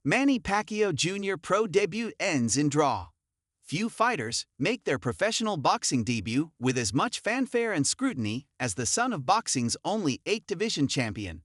Manny Pacquiao Jr. pro debut ends in draw. Few fighters make their professional boxing debut with as much fanfare and scrutiny as the son of boxing's only 8th division champion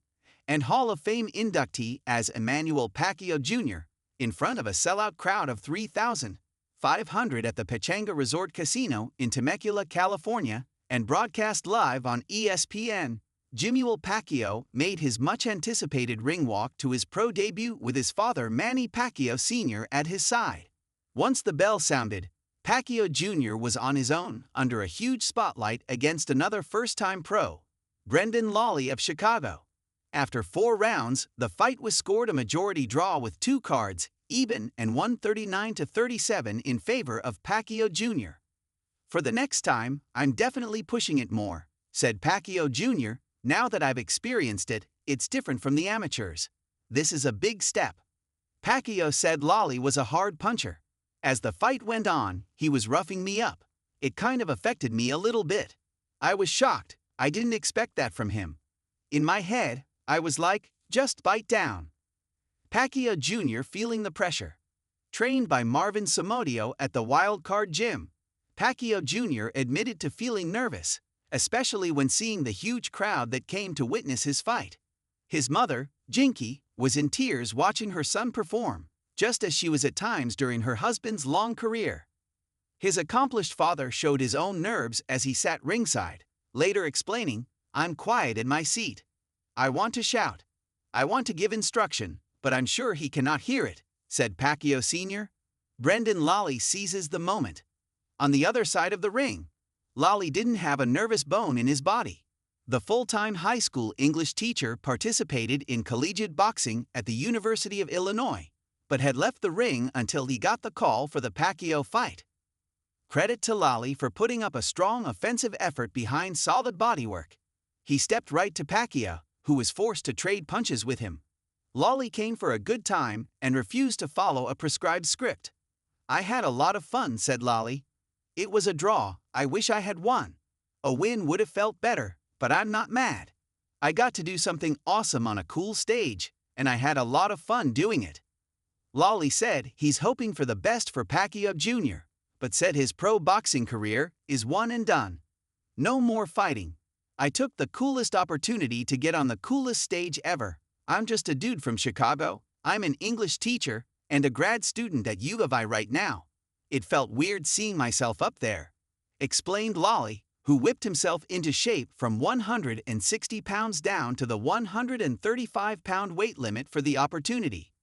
and Hall of Fame inductee as Emmanuel Pacquiao Jr. in front of a sellout crowd of 3,500 at the Pechanga Resort Casino in Temecula, California, and broadcast live on ESPN. Jimuel Pacquiao made his much-anticipated ring walk to his pro debut with his father Manny Pacquiao Sr. at his side. Once the bell sounded, Pacquiao Jr. was on his own under a huge spotlight against another first-time pro, Brendan Lawley of Chicago. After 4 rounds, the fight was scored a majority draw with 2 cards, even and 139-37 in favor of Pacquiao Jr. "For the next time, I'm definitely pushing it more," said Pacquiao Jr. "Now that I've experienced it, it's different from the amateurs. This is a big step." Pacquiao said Lawley was a hard puncher. "As the fight went on, he was roughing me up. It kind of affected me a little bit. I was shocked. I didn't expect that from him. In my head, I was like, just bite down." Pacquiao Jr. feeling the pressure. Trained by Marvin Somodio at the Wild Card Gym, Pacquiao Jr. admitted to feeling nervous, especially when seeing the huge crowd that came to witness his fight. His mother, Jinky, was in tears watching her son perform, just as she was at times during her husband's long career. His accomplished father showed his own nerves as he sat ringside, later explaining, "I'm quiet in my seat. I want to shout. I want to give instruction, but I'm sure he cannot hear it," said Pacquiao Sr. Brendan Lawley seizes the moment. On the other side of the ring, Lawley didn't have a nervous bone in his body. The full-time high school English teacher participated in collegiate boxing at the University of Illinois, but had left the ring until he got the call for the Pacquiao fight. Credit to Lawley for putting up a strong offensive effort behind solid bodywork. He stepped right to Pacquiao, who was forced to trade punches with him. Lawley came for a good time and refused to follow a prescribed script. "I had a lot of fun," said Lawley. "It was a draw. I wish I had won. A win would have felt better, but I'm not mad. I got to do something awesome on a cool stage, and I had a lot of fun doing it." Lawley said he's hoping for the best for Pacquiao Jr., but said his pro boxing career is one and done. "No more fighting. I took the coolest opportunity to get on the coolest stage ever. I'm just a dude from Chicago. I'm an English teacher and a grad student at U of I right now. It felt weird seeing myself up there," explained Lawley, who whipped himself into shape from 160 pounds down to the 135-pound weight limit for the opportunity.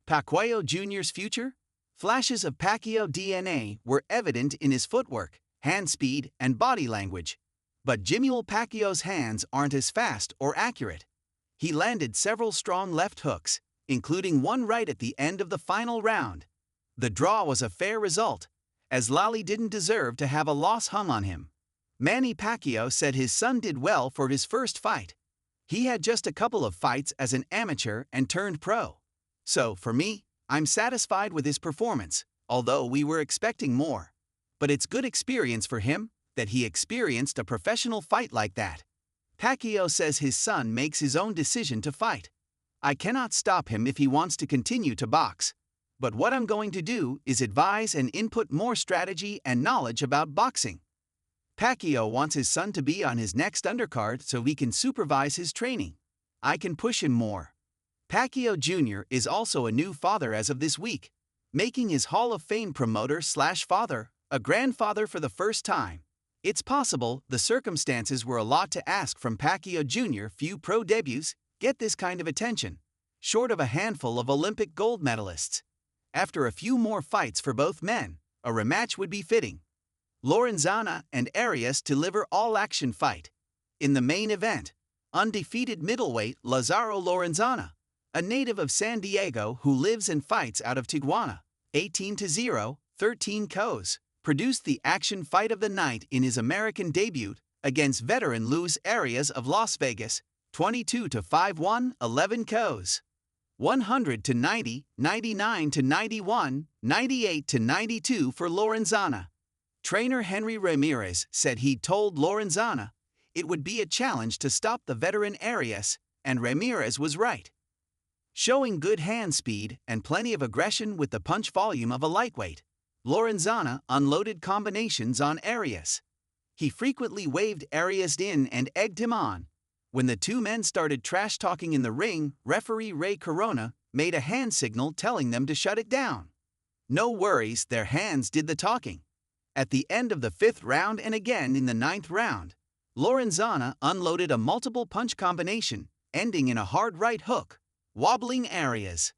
Pacquiao Jr.'s future? Flashes of Pacquiao DNA were evident in his footwork, hand speed, and body language. But Jimuel Pacquiao's hands aren't as fast or accurate. He landed several strong left hooks, including one right at the end of the final round. The draw was a fair result, as Lawley didn't deserve to have a loss hung on him. Manny Pacquiao said his son did well for his first fight. "He had just a couple of fights as an amateur and turned pro. So, for me, I'm satisfied with his performance, although we were expecting more. But it's good experience for him that he experienced a professional fight like that." Pacquiao says his son makes his own decision to fight. "I cannot stop him if he wants to continue to box. But what I'm going to do is advise and input more strategy and knowledge about boxing." Pacquiao wants his son to be on his next undercard so he can supervise his training. "I can push him more." Pacquiao Jr. is also a new father as of this week, making his Hall of Fame promoter/father a grandfather for the first time. It's possible the circumstances were a lot to ask from Pacquiao Jr. Few pro debuts get this kind of attention, short of a handful of Olympic gold medalists. After a few more fights for both men, a rematch would be fitting. Lorenzana and Arias deliver all-action fight. In the main event, undefeated middleweight Lazaro Lorenzana, a native of San Diego who lives and fights out of Tijuana, 18-0, 13 KOs, produced the action fight of the night in his American debut against veteran Luis Arias of Las Vegas, 22-5-1, 11 KOs. 100-90, 99-91, 98-92 for Lorenzana. Trainer Henry Ramirez said he told Lorenzana it would be a challenge to stop the veteran Arias, and Ramirez was right. Showing good hand speed and plenty of aggression with the punch volume of a lightweight, Lorenzana unloaded combinations on Arias. He frequently waved Arias in and egged him on. When the two men started trash-talking in the ring, referee Ray Corona made a hand signal telling them to shut it down. No worries, their hands did the talking. At the end of the 5th round and again in the 9th round, Lorenzana unloaded a multiple punch combination, ending in a hard right hook, wobbling Arias.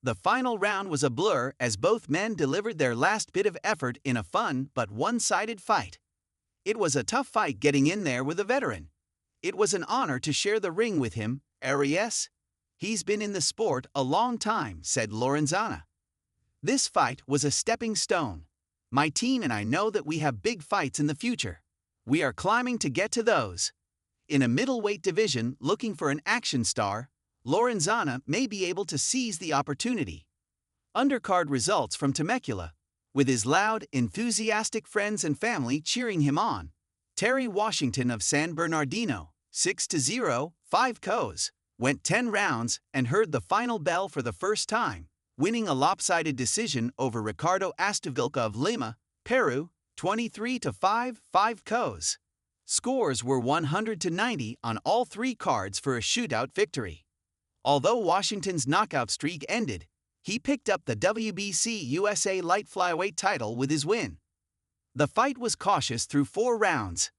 The final round was a blur as both men delivered their last bit of effort in a fun but one-sided fight. It was a tough fight getting in there with a veteran. It was an honor to share the ring with him, Arias. He's been in the sport a long time, said Lorenzana. This fight was a stepping stone. My team and I know that we have big fights in the future. We are climbing to get to those. In a middleweight division looking for an action star, Lorenzana may be able to seize the opportunity. Undercard results from Temecula. With his loud, enthusiastic friends and family cheering him on, Terry Washington of San Bernardino, 6-0, 5 KOs, went 10 rounds and heard the final bell for the first time, winning a lopsided decision over Ricardo Astavilca of Lima, Peru, 23-5, 5 KOs. Scores were 100-90 on all 3 cards for a shootout victory. Although Washington's knockout streak ended, he picked up the WBC USA light flyweight title with his win. The fight was cautious through 4 rounds.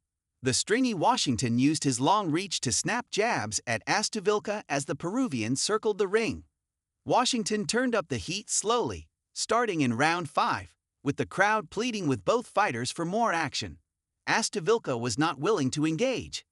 The stringy Washington used his long reach to snap jabs at Astavilca as the Peruvian circled the ring. Washington turned up the heat slowly, starting in round 5, with the crowd pleading with both fighters for more action. Astavilca was not willing to engage.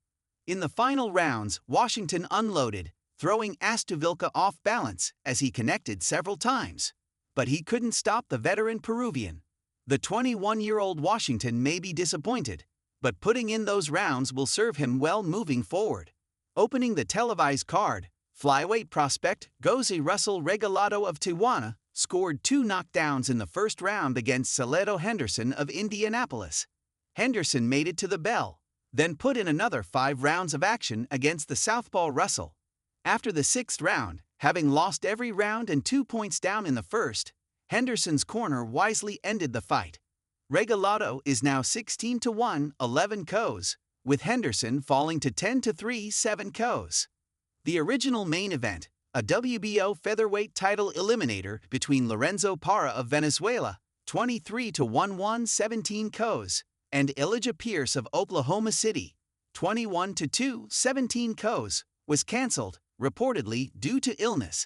In the final rounds, Washington unloaded, throwing Astavilca off balance as he connected several times. But he couldn't stop the veteran Peruvian. The 21-year-old Washington may be disappointed, but putting in those rounds will serve him well moving forward. Opening the televised card, flyweight prospect Jose Russell Regalado of Tijuana scored 2 knockdowns in the first round against Salcedo Henderson of Indianapolis. Henderson made it to the bell, then put in another 5 rounds of action against the southpaw Russell. After the 6th round, having lost every round and 2 points down in the first, Henderson's corner wisely ended the fight. Regalado is now 16-1, 11 KOs, with Henderson falling to 10-3, 7 KOs. The original main event, a WBO featherweight title eliminator between Lorenzo Parra of Venezuela, 23-1, 17 KOs, and Elijah Pierce of Oklahoma City, 21-2, 17 KOs, was cancelled, reportedly due to illness.